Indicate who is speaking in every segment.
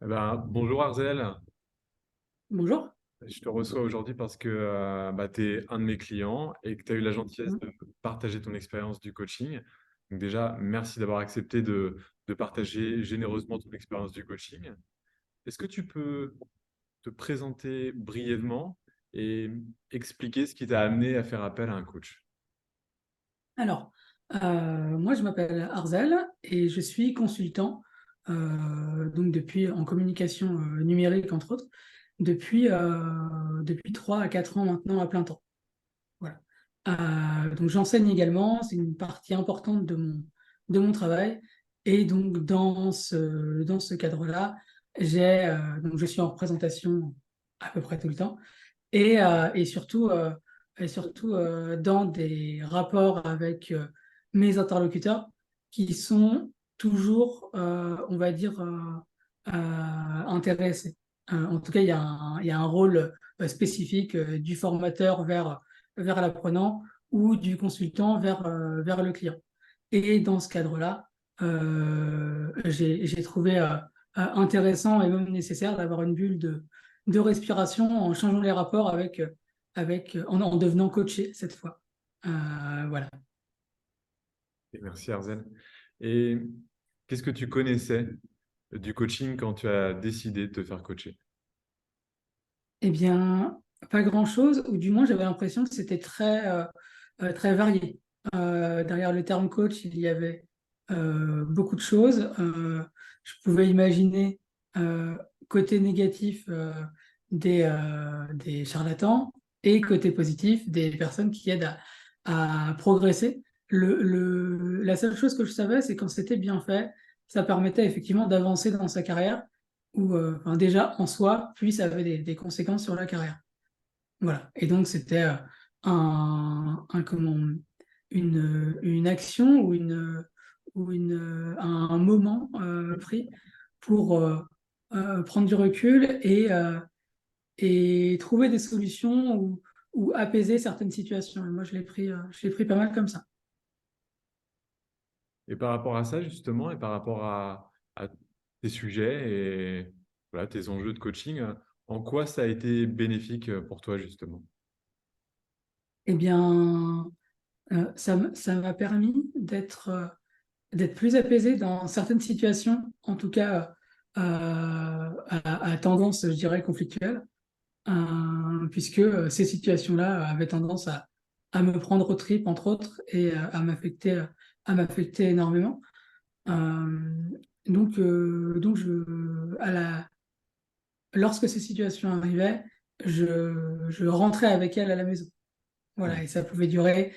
Speaker 1: Bonjour Arzel,
Speaker 2: Bonjour.
Speaker 1: je te reçois aujourd'hui parce que tu es un de mes clients et que tu as eu la gentillesse
Speaker 2: Mm.
Speaker 1: de partager ton expérience du coaching. Donc déjà, merci d'avoir accepté de partager généreusement ton expérience du coaching. Est-ce que tu peux te présenter brièvement et expliquer ce qui t'a amené à faire appel à un coach?
Speaker 2: Alors, moi, je m'appelle Arzel et je suis consultant donc depuis en communication numérique, entre autres, depuis 3 à 4 ans maintenant à plein temps. Voilà. Donc, j'enseigne également, c'est une partie importante de mon travail. Et donc, dans ce cadre-là, donc je suis en représentation à peu près tout le temps. Et surtout, dans des rapports avec mes interlocuteurs qui sont toujours, on va dire, intéressés. En tout cas, il y a un rôle spécifique du formateur vers l'apprenant ou du consultant vers le client. Et dans ce cadre-là, j'ai trouvé intéressant et même nécessaire d'avoir une bulle de respiration en changeant les rapports en devenant coaché cette fois. Voilà.
Speaker 1: Et merci Arzel. Et qu'est-ce que tu connaissais du coaching quand tu as décidé de te faire coacher?
Speaker 2: Eh bien, pas grand-chose, ou du moins j'avais l'impression que c'était très varié. Derrière le terme coach, il y avait beaucoup de choses. Je pouvais imaginer euh, côté négatif des charlatans et côté positif des personnes qui aident à progresser. La seule chose que je savais, c'est quand c'était bien fait, ça permettait effectivement d'avancer dans sa carrière ou enfin, déjà en soi, puis ça avait des conséquences sur la carrière. Voilà. Et donc c'était comment, une action un moment pris pour prendre du recul et trouver des solutions ou apaiser certaines situations. Et moi, je l'ai pris pas mal comme ça.
Speaker 1: Et par rapport à ça, justement, et par rapport à tes sujets et voilà, tes enjeux de coaching, en quoi ça a été bénéfique pour toi, justement?
Speaker 2: Eh bien, ça m'a permis d'être plus apaisé dans certaines situations, en tout cas à tendance, je dirais, conflictuelle, puisque ces situations-là avaient tendance à me prendre aux tripes, entre autres, et à m'affecter énormément. Euh, donc lorsque ces situations arrivaient, je rentrais avec elles à la maison. Voilà,
Speaker 1: Hmm.
Speaker 2: et ça pouvait durer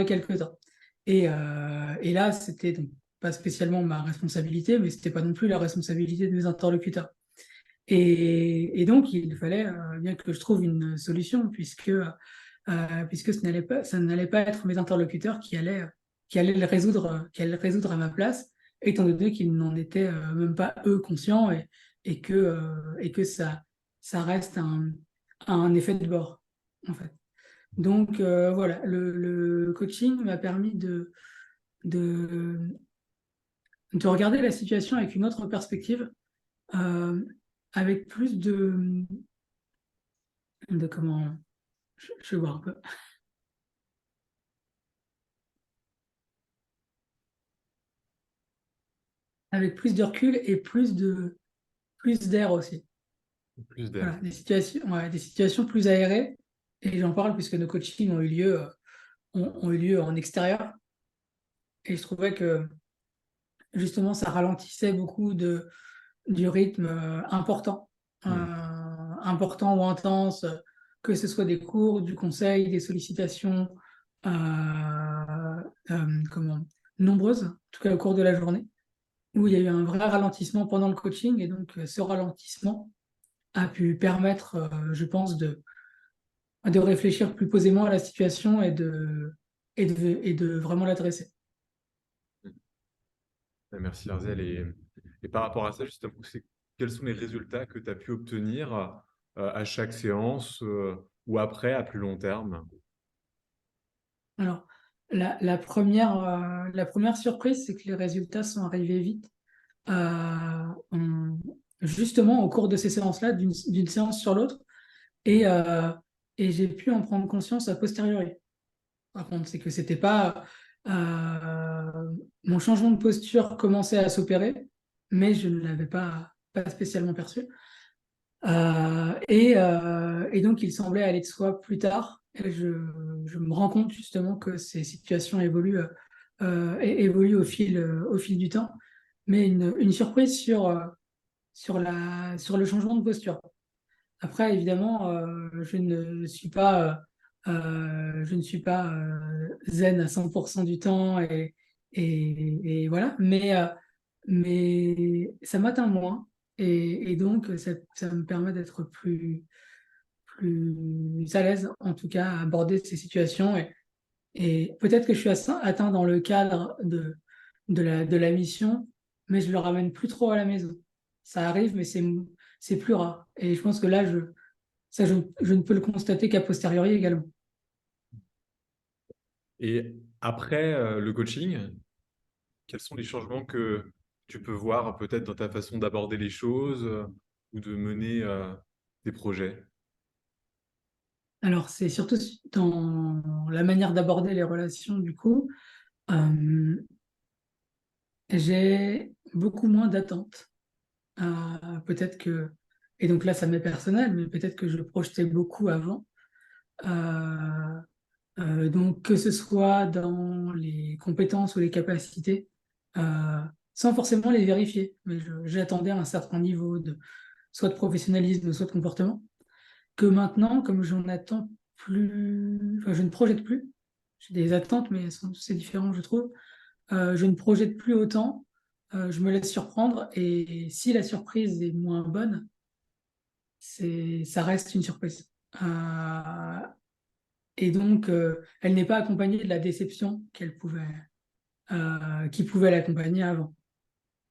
Speaker 2: quelques temps. Et là, c'était donc pas spécialement ma responsabilité, mais c'était pas non plus la responsabilité de mes interlocuteurs. Et donc, il fallait bien que je trouve une solution, puisque ça n'allait pas être mes interlocuteurs qui allaient le résoudre à ma place, étant donné qu'ils n'en étaient même pas eux conscients et que ça reste un effet de bord, en fait. Donc voilà, le coaching m'a permis de, de regarder la situation avec une autre perspective, euh, avec plus de comment, je vais voir un peu, avec plus de recul et plus d'air aussi.
Speaker 1: Plus d'air.
Speaker 2: Voilà, des situations plus aérées. Et j'en parle puisque nos coachings ont eu lieu en extérieur. Et je trouvais que justement, ça ralentissait beaucoup du rythme
Speaker 1: Hmm.
Speaker 2: important ou intense, que ce soit des cours, du conseil, des sollicitations, euh, comment, nombreuses, en tout cas au cours de la journée, où il y a eu un vrai ralentissement pendant le coaching. Et donc, ce ralentissement a pu permettre, je pense, de réfléchir plus posément à la situation et de vraiment l'adresser.
Speaker 1: Merci Arzel. Et par rapport à ça, justement, quels sont les résultats que tu as pu obtenir à chaque séance ou après, à plus long terme?
Speaker 2: Alors, la première surprise, c'est que les résultats sont arrivés vite. justement au cours de ces séances-là, d'une séance sur l'autre, et, euh, et j'ai pu en prendre conscience a posteriori. Par contre, c'est que c'était pas mon changement de posture commençait à s'opérer, mais je ne l'avais pas spécialement perçu. Et donc, il semblait aller de soi plus tard. Et je me rends compte justement que ces situations évoluent au fil du temps. Mais une surprise sur le changement de posture. Après, évidemment, je ne suis pas zen à 100% du temps et voilà. Mais ça m'atteint moins et donc ça me permet d'être plus à l'aise, en tout cas, à aborder ces situations. Et peut-être que je suis atteint dans le cadre de la mission, mais je le ramène plus trop à la maison. Ça arrive, mais c'est plus rare. Et je pense que là, je ne peux le constater qu'à posteriori également.
Speaker 1: Et après le coaching, quels sont les changements que tu peux voir peut-être dans ta façon d'aborder les choses ou de mener des projets?
Speaker 2: Alors, c'est surtout dans la manière d'aborder les relations, du coup, euh, j'ai beaucoup moins d'attentes. Peut-être que, et donc là, ça m'est personnel, mais peut-être que je projetais beaucoup avant. Euh, donc, que ce soit dans les compétences ou les capacités, euh, sans forcément les vérifier, mais j'attendais un certain niveau soit de professionnalisme, soit de comportement, que maintenant, comme j'en attends plus, enfin, je ne projette plus, j'ai des attentes, mais c'est différent, je trouve. Je ne projette plus autant, je me laisse surprendre, et si la surprise est moins bonne, ça reste une surprise. Et donc, elle n'est pas accompagnée de la déception qui pouvait l'accompagner avant.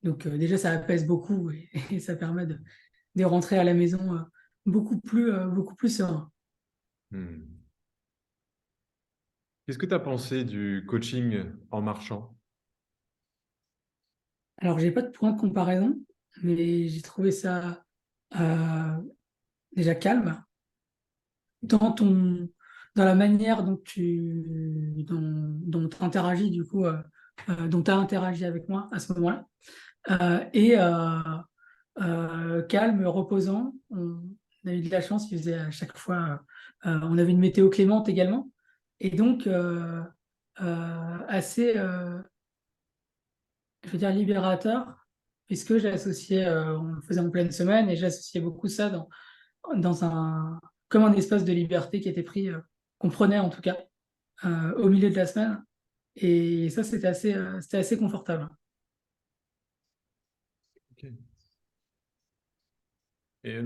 Speaker 2: Donc, déjà, ça apaise beaucoup et ça permet de rentrer à la maison beaucoup plus serein.
Speaker 1: Hmm. Qu'est-ce que tu as pensé du coaching en marchant?
Speaker 2: Alors, j'ai pas de point de comparaison, mais j'ai trouvé ça euh, déjà calme dans dans la manière dont tu interagis, du coup, dont tu as interagi avec moi à ce moment-là. Et calme, reposant. On a eu de la chance, il faisait à chaque fois. On avait une météo clémente également. Et donc, assez, je veux dire, libérateur, puisque j'associais, on le faisait en pleine semaine, et j'associais beaucoup ça dans comme un espace de liberté qui était pris, qu'on prenait en tout cas, au milieu de la semaine. Et ça, c'était assez confortable.
Speaker 1: Ok. Et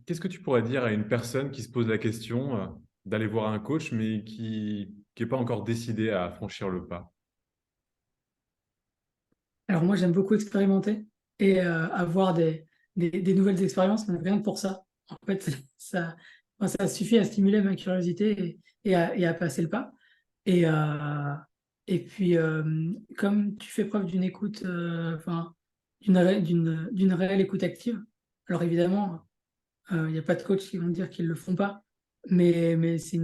Speaker 1: qu'est-ce que tu pourrais dire à une personne qui se pose la question d'aller voir un coach, mais qui n'est pas encore décidé à franchir le pas?
Speaker 2: Alors moi, j'aime beaucoup expérimenter et avoir des nouvelles expériences, mais rien que pour ça. En fait, ça, moi, ça suffit à stimuler ma curiosité et à passer le pas. Et, euh, et puis, comme tu fais preuve d'une écoute, enfin, d'une réelle écoute active, alors évidemment, il n'y a pas de coach qui vont dire qu'ils ne le font pas, mais c'est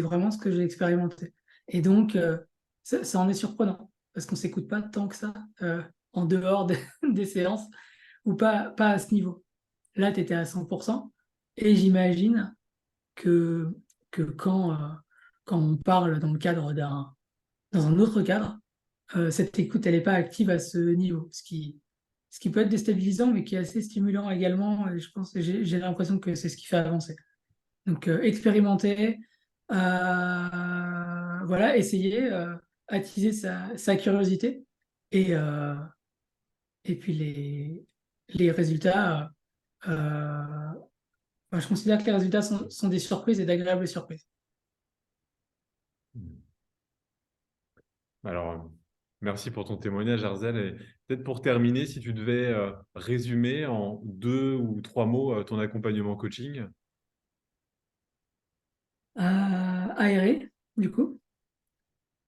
Speaker 2: vraiment ce que j'ai expérimenté. Et donc, ça en est surprenant, parce qu'on ne s'écoute pas tant que ça en dehors des séances, ou pas à ce niveau. Là, tu étais à 100%, et j'imagine que, que quand on parle dans le cadre dans un autre cadre, cette écoute, elle n'est pas active à ce niveau, ce qui peut être déstabilisant, mais qui est assez stimulant également. Et je pense, j'ai l'impression que c'est ce qui fait avancer. Donc, expérimenter, voilà, essayer, attiser sa curiosité, et, euh, et puis les résultats, enfin, je considère que les résultats sont des surprises et d'agréables surprises.
Speaker 1: Hmm. Alors, merci pour ton témoignage, Arzel. Et peut-être pour terminer, si tu devais résumer en deux ou trois mots ton accompagnement coaching.
Speaker 2: Aérer, du coup.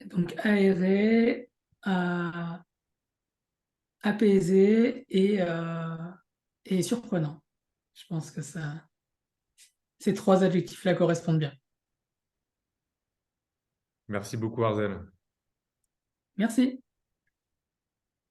Speaker 2: Donc, aérer, apaisé et surprenant. Je pense que ces trois adjectifs-là correspondent bien.
Speaker 1: Merci beaucoup, Arzel.
Speaker 2: Merci.